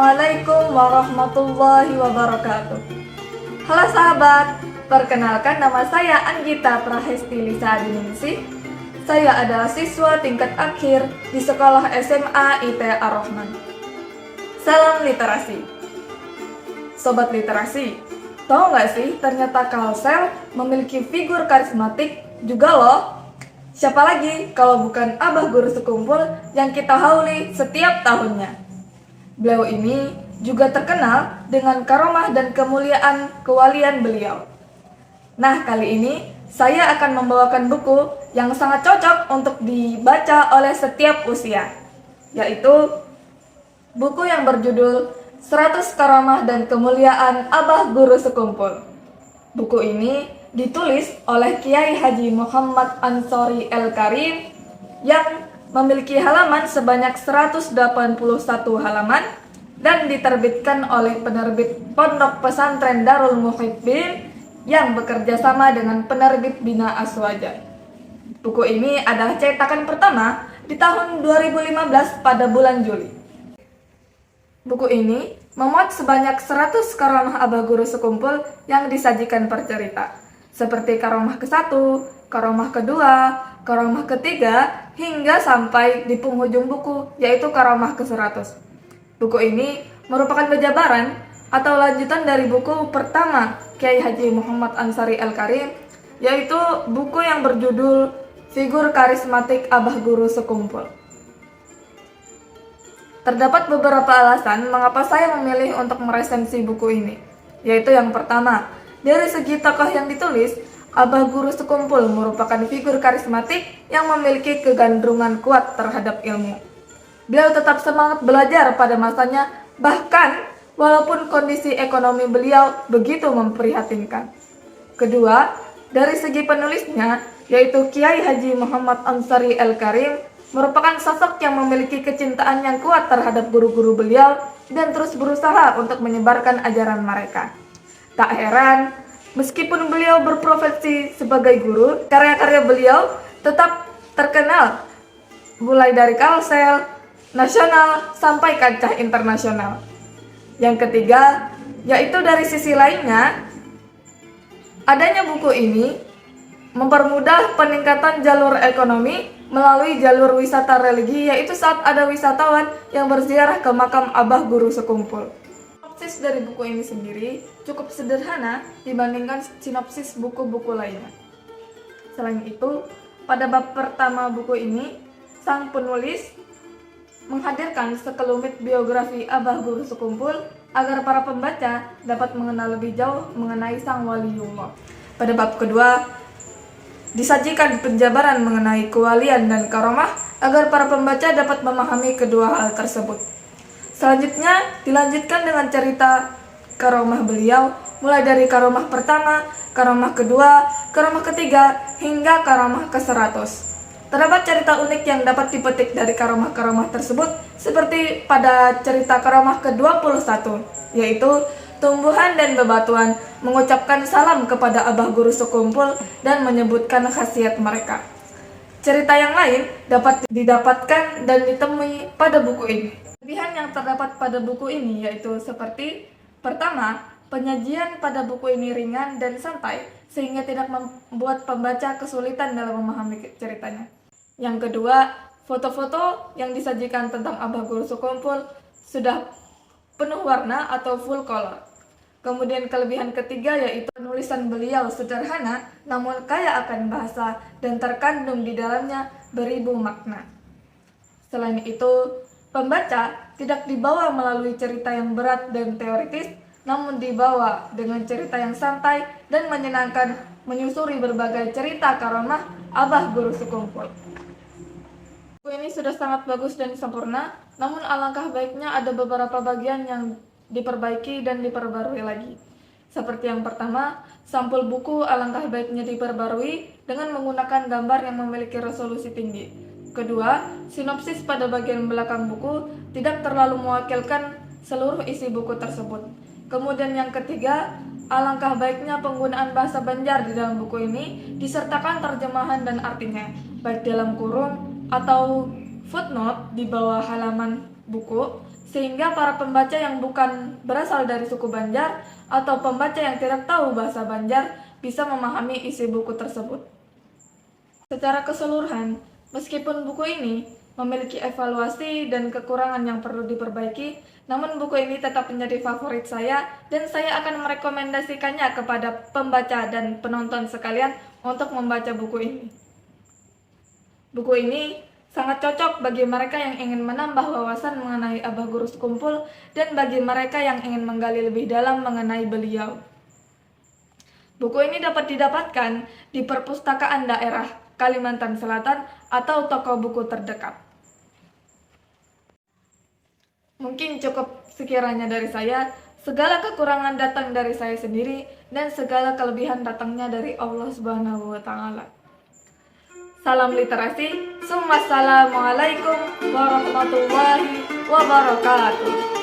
Assalamualaikum warahmatullahi wabarakatuh. Halo sahabat, perkenalkan nama saya Anggita Prahesti Lisa Adiningsih. Saya adalah siswa tingkat akhir di sekolah SMA IT Ar-Rahman. Salam literasi. Sobat literasi, tahu nggak sih ternyata Kalsel memiliki figur karismatik juga loh? Siapa lagi kalau bukan Abah Guru Sekumpul yang kita hauli setiap tahunnya. Beliau ini juga terkenal dengan karomah dan kemuliaan kewalian beliau. Nah, kali ini saya akan membawakan buku yang sangat cocok untuk dibaca oleh setiap usia, yaitu buku yang berjudul 100 Karomah dan Kemuliaan Abah Guru Sekumpul. Buku ini ditulis oleh Kiai Haji Muhammad Ansori El-Karim yang memiliki halaman sebanyak 181 halaman dan diterbitkan oleh penerbit Pondok Pesantren Darul Muhibbin yang bekerja sama dengan penerbit Bina Aswaja. Buku ini adalah cetakan pertama di tahun 2015 pada bulan Juli. Buku ini memuat sebanyak 100 karomah Abah Guru Sekumpul yang disajikan per cerita, seperti karomah ke-1, karomah kedua, karomah ketiga, hingga sampai di penghujung buku, yaitu karomah ke-100. Buku ini merupakan penjabaran atau lanjutan dari buku pertama Kiai Haji Muhammad Ansori El-Karim, yaitu buku yang berjudul Figur Karismatik Abah Guru Sekumpul. Terdapat beberapa alasan mengapa saya memilih untuk meresensi buku ini, yaitu yang pertama, dari segi tokoh yang ditulis, Abah Guru Sekumpul merupakan figur karismatik yang memiliki kegandrungan kuat terhadap ilmu. Beliau tetap semangat belajar pada masanya, bahkan walaupun kondisi ekonomi beliau begitu memprihatinkan. Kedua, dari segi penulisnya, yaitu Kiai Haji Muhammad Ansori El-Karim, merupakan sosok yang memiliki kecintaan yang kuat terhadap guru-guru beliau dan terus berusaha untuk menyebarkan ajaran mereka. Tak heran, meskipun beliau berprofesi sebagai guru, karya-karya beliau tetap terkenal, mulai dari Kalsel, nasional, sampai kancah internasional. Yang ketiga, yaitu dari sisi lainnya, adanya buku ini mempermudah peningkatan jalur ekonomi melalui jalur wisata religi, yaitu saat ada wisatawan yang berziarah ke makam Abah Guru Sekumpul. Sinopsis dari buku ini sendiri cukup sederhana dibandingkan sinopsis buku-buku lainnya. Selain itu, pada bab pertama buku ini, sang penulis menghadirkan sekelumit biografi Abah Guru Sekumpul agar para pembaca dapat mengenal lebih jauh mengenai sang waliullah. Pada bab kedua, disajikan penjabaran mengenai kewalian dan karomah agar para pembaca dapat memahami kedua hal tersebut. Selanjutnya dilanjutkan dengan cerita karomah beliau, mulai dari karomah pertama, karomah kedua, karomah ketiga, hingga karomah ke-100. Terdapat cerita unik yang dapat dipetik dari karomah-karomah tersebut, seperti pada cerita karomah ke-21, yaitu tumbuhan dan bebatuan mengucapkan salam kepada Abah Guru Sekumpul dan menyebutkan khasiat mereka. Cerita yang lain dapat didapatkan dan ditemui pada buku ini. Kelebihan yang terdapat pada buku ini yaitu seperti, pertama, penyajian pada buku ini ringan dan santai sehingga tidak membuat pembaca kesulitan dalam memahami ceritanya. Yang kedua, foto-foto yang disajikan tentang Abah Guru Sekumpul sudah penuh warna atau full color. Kemudian kelebihan ketiga yaitu penulisan beliau sederhana namun kaya akan bahasa dan terkandung di dalamnya beribu makna. Selain itu, pembaca tidak dibawa melalui cerita yang berat dan teoritis, namun dibawa dengan cerita yang santai dan menyenangkan menyusuri berbagai cerita karomah Abah Guru Sekumpul. Buku ini sudah sangat bagus dan sempurna, namun alangkah baiknya ada beberapa bagian yang diperbaiki dan diperbarui lagi. Seperti yang pertama, sampul buku alangkah baiknya diperbarui dengan menggunakan gambar yang memiliki resolusi tinggi. Kedua, sinopsis pada bagian belakang buku tidak terlalu mewakilkan seluruh isi buku tersebut. Kemudian yang ketiga, alangkah baiknya penggunaan bahasa Banjar di dalam buku ini disertakan terjemahan dan artinya, baik dalam kurung atau footnote di bawah halaman buku, sehingga para pembaca yang bukan berasal dari suku Banjar atau pembaca yang tidak tahu bahasa Banjar bisa memahami isi buku tersebut. Secara keseluruhan, meskipun buku ini memiliki evaluasi dan kekurangan yang perlu diperbaiki, namun buku ini tetap menjadi favorit saya dan saya akan merekomendasikannya kepada pembaca dan penonton sekalian untuk membaca buku ini. Buku ini sangat cocok bagi mereka yang ingin menambah wawasan mengenai Abah Guru Sekumpul dan bagi mereka yang ingin menggali lebih dalam mengenai beliau. Buku ini dapat didapatkan di perpustakaan daerah Kalimantan Selatan atau toko buku terdekat. Mungkin cukup sekiranya dari saya. Segala kekurangan datang dari saya sendiri dan segala kelebihan datangnya dari Allah Subhanahu wa taala. Salam literasi. Assalamualaikum warahmatullahi wabarakatuh.